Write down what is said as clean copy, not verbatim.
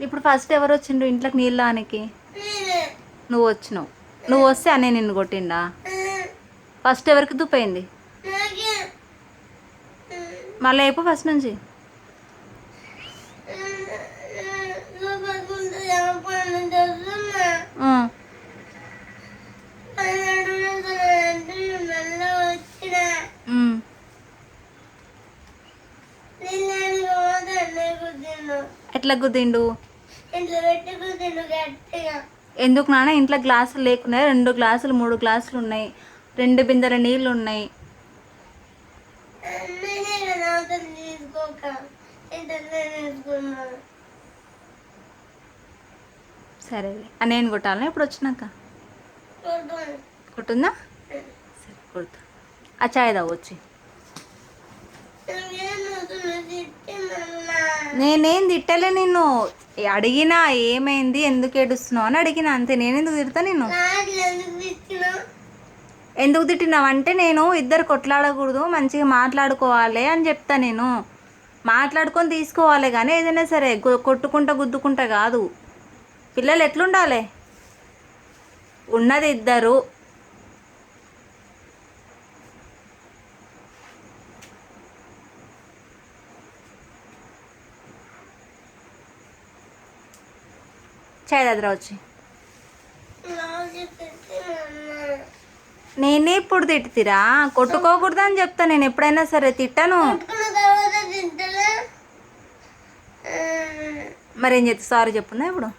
ఇప్పుడు ఫస్ట్ ఎవరు వచ్చిండ్రు ఇంట్లోకి నీళ్ళానికి? నువ్వు వచ్చినావు. నువ్వు వస్తే అనే నిన్ను కొట్టిండా? ఫస్ట్ ఎవరికి దుప్పైంది? మళ్ళీ అయిపో ఫస్ట్ నుంచి. ఎట్లా గుద్దిండు? ఎందుకు నాన్న? ఇంట్లో గ్లాసులు లేకున్నాయి, 2 గ్లాసులు 3 గ్లాసులు ఉన్నాయి, 2 బిందెల నీళ్ళు ఉన్నాయి. సరేలే. నేను కొట్టాలా ఇప్పుడు వచ్చినాక? కొట్టుందా? సరే కొడుతా. ఆ చాయ్ తాగొచ్చి. నేనేం తిట్టలే నిన్ను. అడిగినా ఏమైంది, ఎందుకు ఏడుస్తున్నావు అని అడిగినా అంతే. నేనెందుకు తిడతా నిన్ను? ఎందుకు తిట్టినావు అంటే, నేను ఇద్దరు కొట్లాడకూడదు, మంచిగా మాట్లాడుకోవాలి అని చెప్తా. నేను మాట్లాడుకొని తీసుకోవాలి, కానీ ఏదైనా సరే కొట్టుకుంటా గుద్దుకుంటా కాదు. పిల్లలు ఎట్లుండాలి? ఉన్నది ఇద్దరు. చాయ్ దగ్గర వచ్చి. నేనే ఇప్పుడు తిట్టుతిరా? కొట్టుకోకూడదు అని చెప్తా నేను ఎప్పుడైనా సరే. తిట్టాను. మరేం చెప్తా? సారీ చెప్పుందా ఇప్పుడు?